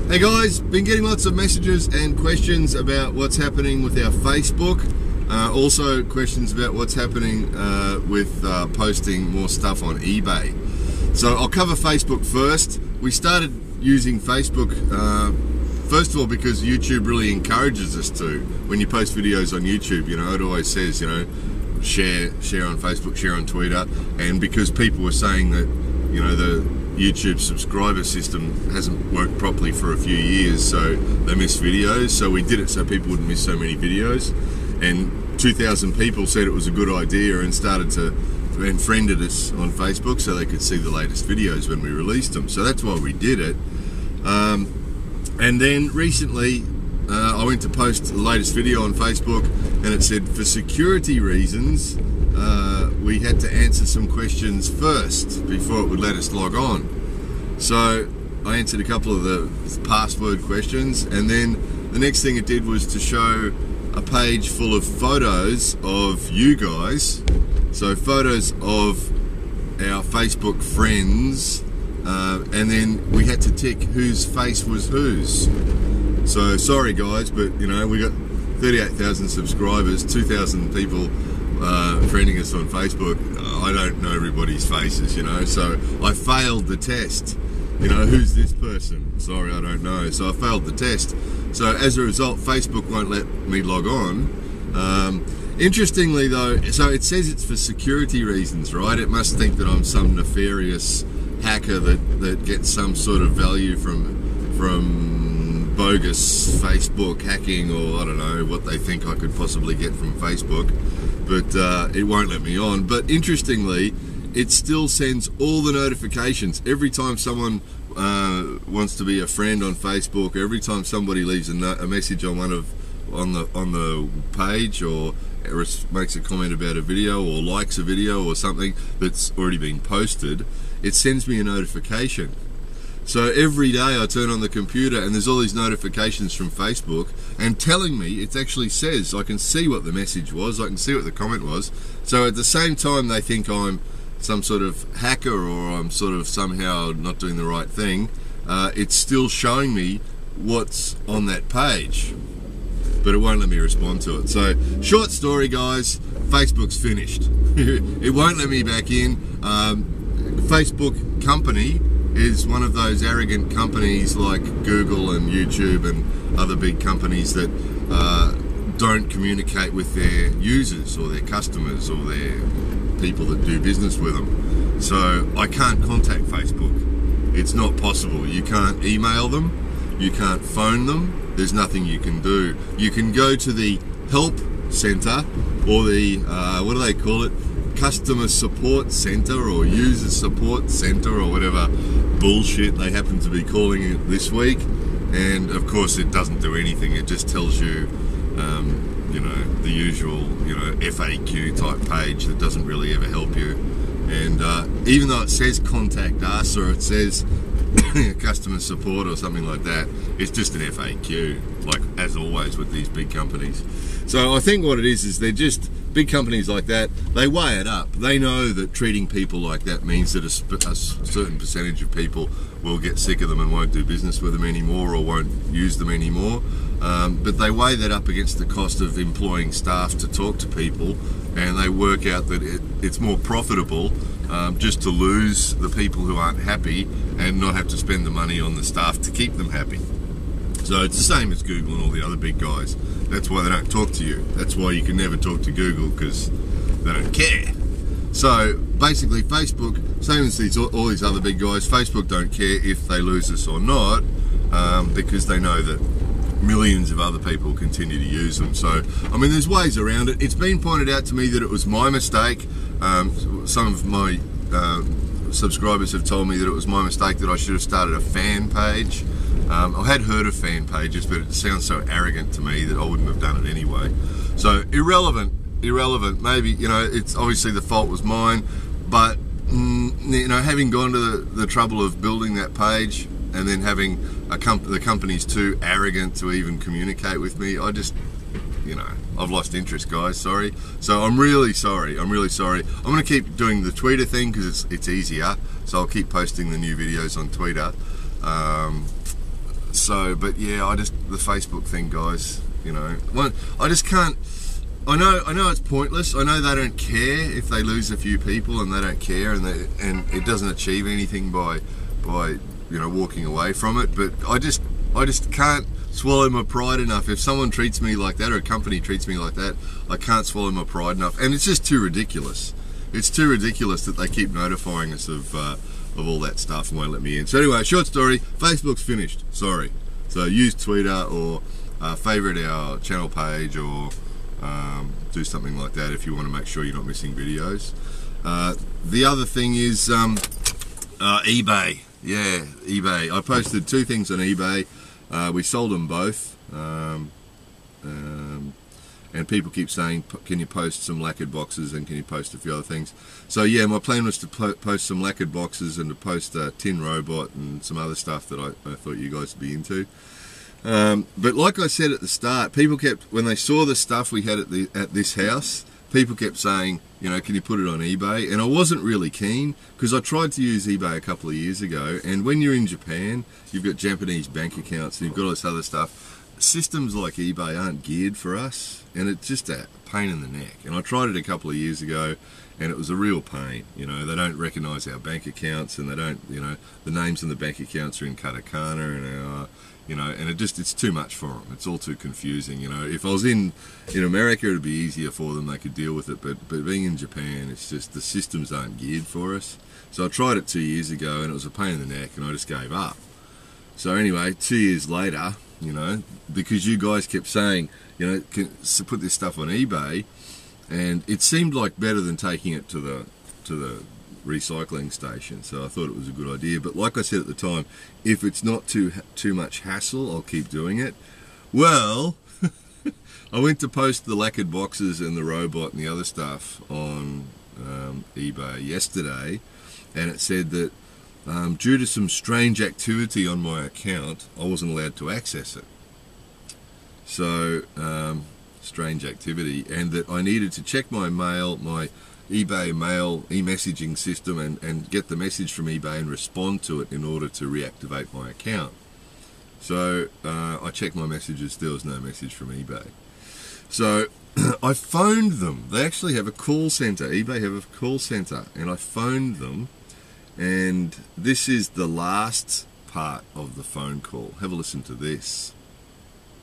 Hey guys, been getting lots of messages and questions about what's happening with our Facebook. Also questions about what's happening with posting more stuff on eBay. So I'll cover Facebook first. We started using Facebook first of all because YouTube really encourages us to. When you post videos on YouTube, you know, it always says, you know, share on Facebook, share on Twitter, and because people were saying that, you know, the YouTube subscriber system hasn't worked properly for a few years, so they miss videos. So we did it so people wouldn't miss so many videos, and 2,000 people said it was a good idea and started to friended us on Facebook so they could see the latest videos when we released them. So that's why we did it. And then recently I went to post the latest video on Facebook, and it said for security reasons we had to answer some questions first before it would let us log on. So I answered a couple of the password questions, and then the next thing it did was to show a page full of photos of you guys. So photos of our Facebook friends, and then we had to tick whose face was whose. So sorry guys, but you know, we got 38,000 subscribers, 2,000 people friending us on Facebook. I don't know everybody's faces, you know, so I failed the test. You know, who's this person? Sorry, I don't know. So I failed the test. So as a result, Facebook won't let me log on. Interestingly though, so it says it's for security reasons, right? It must think that I'm some nefarious hacker that gets some sort of value from bogus Facebook hacking, or I don't know what they think I could possibly get from Facebook, but it won't let me on. But interestingly, it still sends all the notifications every time someone wants to be a friend on Facebook, every time somebody leaves a message on on the page, or makes a comment about a video, or likes a video or something that's already been posted. It sends me a notification. So every day I turn on the computer and there's all these notifications from Facebook and telling me, it actually says, I can see what the message was, I can see what the comment was. So at the same time they think I'm some sort of hacker, or I'm sort of somehow not doing the right thing, it's still showing me what's on that page, but it won't let me respond to it. So short story guys, Facebook's finished. It won't let me back in. Facebook company is one of those arrogant companies like Google and YouTube and other big companies that don't communicate with their users or their customers or their people that do business with them. So I can't contact Facebook. It's not possible. You can't email them, you can't phone them, there's nothing you can do. You can go to the help center, or the what do they call it, customer support center or user support center, or whatever bullshit they happen to be calling it this week, and of course it doesn't do anything. It just tells you you know, the usual, you know, FAQ type page that doesn't really ever help you. And even though it says contact us, or it says customer support or something like that, it's just an FAQ, like as always with these big companies. So I think what it is they're just big companies like that, they weigh it up. They know that treating people like that means that a certain percentage of people will get sick of them and won't do business with them anymore, or won't use them anymore. But they weigh that up against the cost of employing staff to talk to people, and they work out that it's more profitable just to lose the people who aren't happy and not have to spend the money on the staff to keep them happy. So it's the same as Google and all the other big guys. That's why they don't talk to you. That's why you can never talk to Google, because they don't care. So basically Facebook, same as all these other big guys, Facebook don't care if they lose us or not, because they know that millions of other people continue to use them. So I mean, there's ways around it. It's been pointed out to me that it was my mistake. Some of my subscribers have told me that it was my mistake, that I should have started a fan page. I had heard of fan pages, but it sounds so arrogant to me that I wouldn't have done it anyway. So irrelevant, maybe, you know, it's obviously the fault was mine, but you know, having gone to the trouble of building that page and then having the company's too arrogant to even communicate with me, I just, you know, I've lost interest, guys, sorry. So I'm really sorry, I'm going to keep doing the Twitter thing because it's easier, so I'll keep posting the new videos on Twitter. So, but yeah, the Facebook thing, guys, you know, I just can't. I know it's pointless. I know they don't care if they lose a few people, and they don't care, and it doesn't achieve anything by you know, walking away from it. But I just can't swallow my pride enough. If someone treats me like that, or a company treats me like that, I can't swallow my pride enough. And it's just too ridiculous. It's too ridiculous that they keep notifying us of all that stuff and won't let me in. So anyway, short story, Facebook's finished. Sorry. So use Twitter, or favourite our channel page, or do something like that if you want to make sure you're not missing videos. The other thing is eBay. Yeah, eBay. I posted 2 things on eBay. We sold them both. And people keep saying, can you post some lacquered boxes, and can you post a few other things? So yeah, my plan was to post some lacquered boxes, and to post a tin robot and some other stuff that I thought you guys would be into. But like I said at the start, people kept, when they saw the stuff we had at this house, people kept saying, you know, can you put it on eBay? And I wasn't really keen, because I tried to use eBay a couple of years ago, and when you're in Japan, you've got Japanese bank accounts, and you've got all this other stuff. Systems like eBay aren't geared for us, and it's just a pain in the neck. And I tried it a couple of years ago, and it was a real pain. You know, they don't recognise our bank accounts, and they don't, you know, the names in the bank accounts are in katakana, and you know, and it's too much for them. It's all too confusing. You know, if I was in America, it'd be easier for them. They could deal with it. But being in Japan, it's just the systems aren't geared for us. So I tried it 2 years ago, and it was a pain in the neck, and I just gave up. So anyway, 2 years later, you know, because you guys kept saying, you know, put this stuff on eBay, and it seemed like better than taking it to the recycling station. So I thought it was a good idea. But like I said at the time, if it's not too much hassle, I'll keep doing it. Well, I went to post the lacquered boxes and the robot and the other stuff on eBay yesterday, and it said that due to some strange activity on my account, I wasn't allowed to access it. So, strange activity, and that I needed to check my mail, my eBay mail, e-messaging system, and get the message from eBay and respond to it in order to reactivate my account. So, I checked my messages, there was no message from eBay. So, I phoned them. They actually have a call center. eBay have a call center, and I phoned them. And this is the last part of the phone call. Have a listen to this.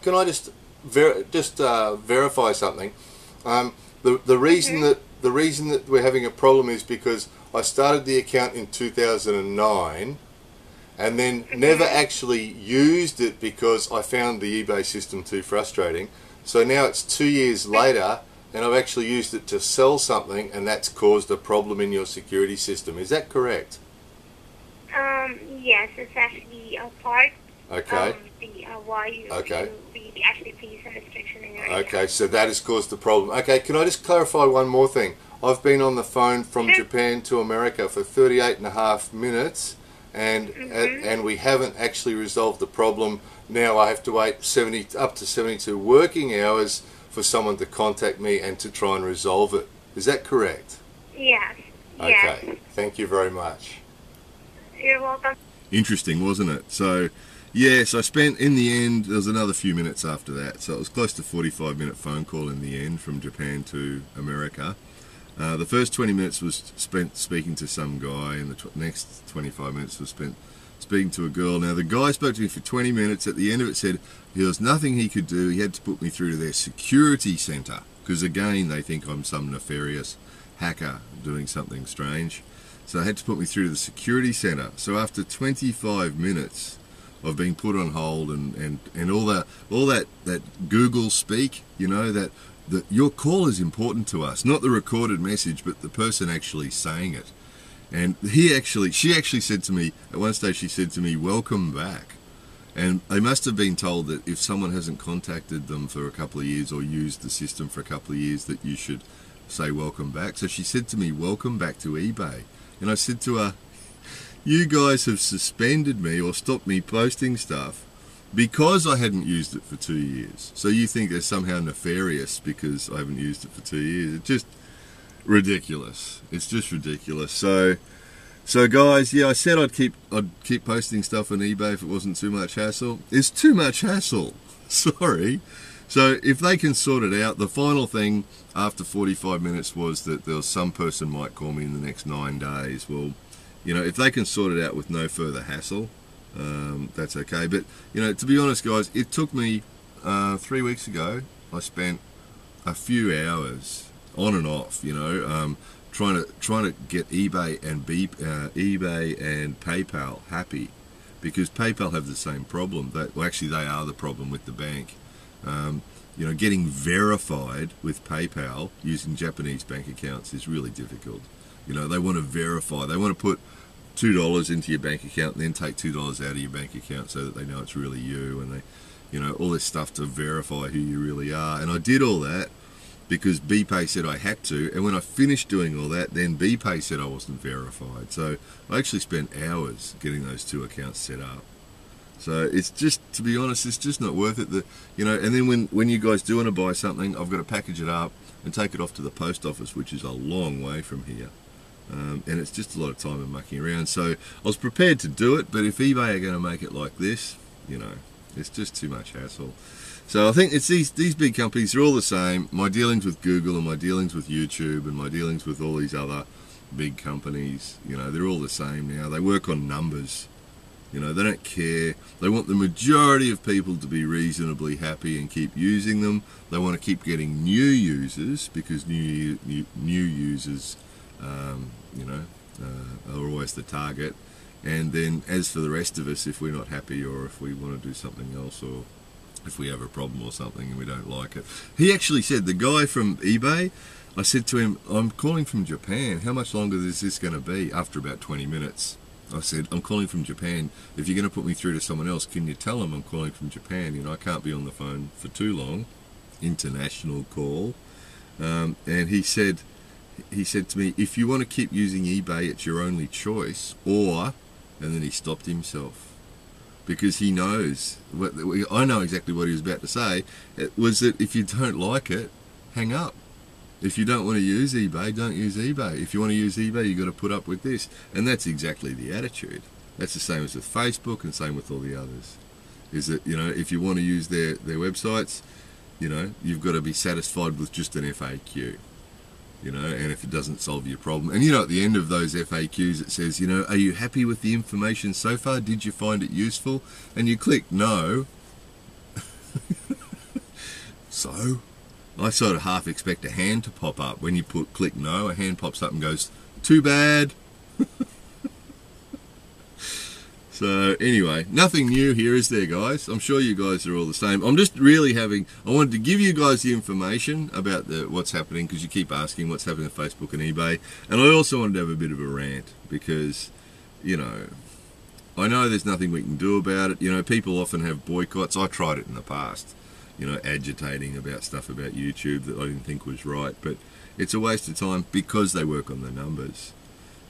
Can I just verify something? The reason that we're having a problem is because I started the account in 2009, and then never actually used it because I found the eBay system too frustrating. So now it's 2 years later, and I've actually used it to sell something, and that's caused a problem in your security system. Is that correct? Yes, it's actually a part okay. of the why you actually put some restriction in your account. Okay, so that has caused the problem. Okay, can I just clarify one more thing? I've been on the phone from Japan to America for 38.5 minutes, and we haven't actually resolved the problem. Now I have to wait up to 72 working hours for someone to contact me and to try and resolve it. Is that correct? Yes. Okay, yes. Thank you very much. You're welcome. Interesting, wasn't it? So, yes, I spent, in the end, there was another few minutes after that, so it was close to 45-minute phone call in the end from Japan to America. The first 20 minutes was spent speaking to some guy, and the next 25 minutes was spent speaking to a girl. Now, the guy spoke to me for 20 minutes. At the end of it said there was nothing he could do. He had to put me through to their security centre, because again, they think I'm some nefarious hacker doing something strange. So they had to put me through to the security centre. So after 25 minutes of being put on hold and all that Google speak, you know, that your call is important to us, not the recorded message, but the person actually saying it. And she actually said to me, at one stage she said to me, "Welcome back." And they must have been told that if someone hasn't contacted them for a couple of years or used the system for a couple of years, that you should say welcome back. So she said to me, "Welcome back to eBay." And I said to her, "You guys have suspended me or stopped me posting stuff because I hadn't used it for 2 years. So you think they're somehow nefarious because I haven't used it for 2 years. It's just ridiculous. It's just ridiculous." So So guys, yeah, I said I'd keep posting stuff on eBay if it wasn't too much hassle. It's too much hassle. Sorry. So if they can sort it out, the final thing after 45 minutes was that there was some person might call me in the next 9 days. Well, you know, if they can sort it out with no further hassle, that's okay. But, you know, to be honest, guys, it took me 3 weeks ago. I spent a few hours on and off, you know, trying to get eBay and PayPal happy, because PayPal have the same problem. Well, actually, they are the problem with the bank. You know, getting verified with PayPal using Japanese bank accounts is really difficult. You know, they want to verify. They want to put $2 into your bank account and then take $2 out of your bank account so that they know it's really you, and they, you know, all this stuff to verify who you really are. And I did all that because BPay said I had to, and when I finished doing all that, then BPay said I wasn't verified. So I actually spent hours getting those two accounts set up. So it's just, to be honest, it's just not worth it. You know, and then when you guys do want to buy something, I've got to package it up and take it off to the post office, which is a long way from here. And it's just a lot of time and mucking around. So I was prepared to do it, but if eBay are going to make it like this, you know, it's just too much hassle. So I think it's these big companies are all the same. My dealings with Google and my dealings with YouTube and my dealings with all these other big companies, you know, they're all the same now. They work on numbers. You know, they don't care. They want the majority of people to be reasonably happy and keep using them. They want to keep getting new users, because new users, you know, are always the target. And then as for the rest of us, if we're not happy, or if we want to do something else, or if we have a problem or something and we don't like it. He actually said, the guy from eBay, I said to him, I'm calling from Japan. How much longer is this going to be? After about 20 minutes. I said, I'm calling from Japan. If you're going to put me through to someone else, can you tell them I'm calling from Japan? You know, I can't be on the phone for too long. International call. And he said to me, if you want to keep using eBay, it's your only choice. Or, and then he stopped himself, because he knows, I know exactly what he was about to say. It was that if you don't like it, hang up. If you don't want to use eBay, don't use eBay. If you want to use eBay, you've got to put up with this. And that's exactly the attitude. That's the same as with Facebook, and same with all the others. Is that, you know, if you want to use their websites, you know, you've got to be satisfied with just an FAQ. You know, and if it doesn't solve your problem. And you know, at the end of those FAQs, it says, you know, are you happy with the information so far? Did you find it useful? And you click no. So I sort of half expect a hand to pop up. When you click no, a hand pops up and goes, too bad. So anyway, nothing new here, is there, guys? I'm sure you guys are all the same. I'm just really I wanted to give you guys the information about what's happening, because you keep asking what's happening on Facebook and eBay. And I also wanted to have a bit of a rant, because, you know, I know there's nothing we can do about it. You know, people often have boycotts. I tried it in the past, you know, agitating about stuff about YouTube that I didn't think was right. But it's a waste of time, because they work on the numbers.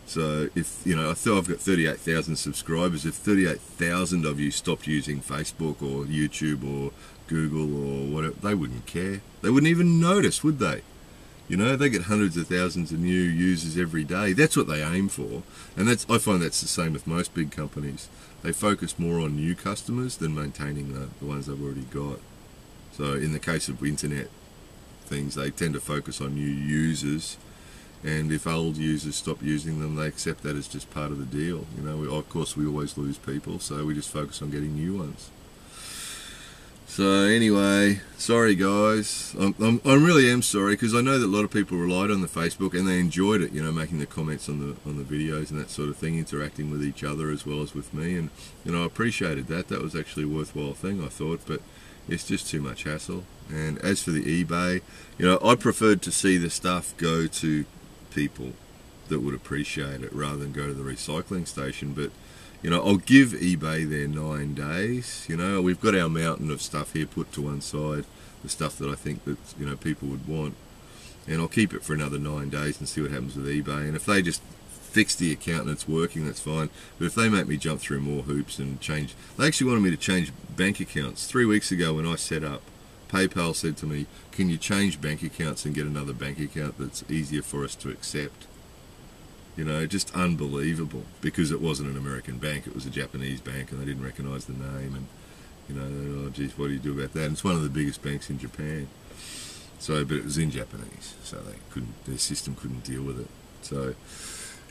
So if, you know, I thought I've got 38,000 subscribers. If 38,000 of you stopped using Facebook or YouTube or Google or whatever, they wouldn't care. They wouldn't even notice, would they? You know, they get hundreds of thousands of new users every day. That's what they aim for. And I find that's the same with most big companies. They focus more on new customers than maintaining the ones they've already got. So in the case of internet things, they tend to focus on new users. And if old users stop using them, they accept that as just part of the deal. You know, of course, we always lose people, so we just focus on getting new ones. So anyway, sorry guys. I really am sorry, because I know that a lot of people relied on the Facebook and they enjoyed it. You know, making the comments on the videos and that sort of thing, interacting with each other as well as with me. And you know, I appreciated that. That was actually a worthwhile thing, I thought. But it's just too much hassle. And as for the eBay, you know, I preferred to see the stuff go to people that would appreciate it rather than go to the recycling station. But you know, I'll give eBay their 9 days. You know, we've got our mountain of stuff here put to one side, the stuff that I think that, you know, people would want, and I'll keep it for another 9 days and see what happens with eBay. And if they just fix the account and it's working, that's fine. But if they make me jump through more hoops and change, they actually wanted me to change bank accounts 3 weeks ago when I set up. PayPal said to me, can you change bank accounts and get another bank account that's easier for us to accept? You know, just unbelievable, because it wasn't an American bank, it was a Japanese bank, and they didn't recognise the name, and, you know, oh geez, what do you do about that? And it's one of the biggest banks in Japan. So, but it was in Japanese, so they couldn't, their system couldn't deal with it. So,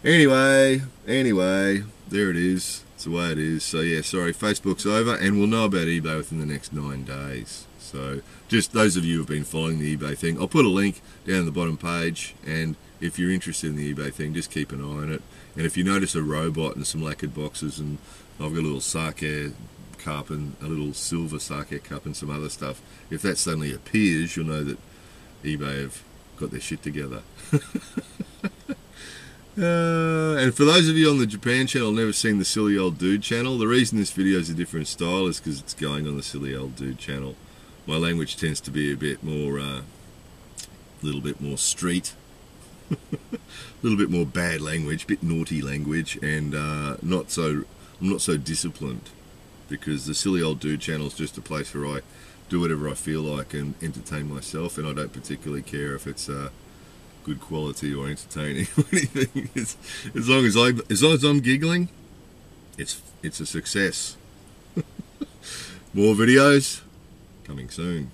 anyway, there it is. It's the way it is. So yeah, sorry, Facebook's over, and we'll know about eBay within the next 9 days. So, just those of you who have been following the eBay thing, I'll put a link down the bottom page, and if you're interested in the eBay thing, just keep an eye on it. And if you notice a robot and some lacquered boxes, and I've got a little sake cup and a little silver sake cup and some other stuff, if that suddenly appears, you'll know that eBay have got their shit together. And for those of you on the Japan channel never seen the Silly Old Dude channel, the reason this video is a different style is because it's going on the Silly Old Dude channel. My language tends to be a bit more, little bit more street, a little bit more bad language, bit naughty language, and I'm not so disciplined, because the Silly Old Dude channel is just a place where I do whatever I feel like and entertain myself, and I don't particularly care if it's good quality or entertaining or anything. As long as I'm giggling, it's a success. More videos coming soon.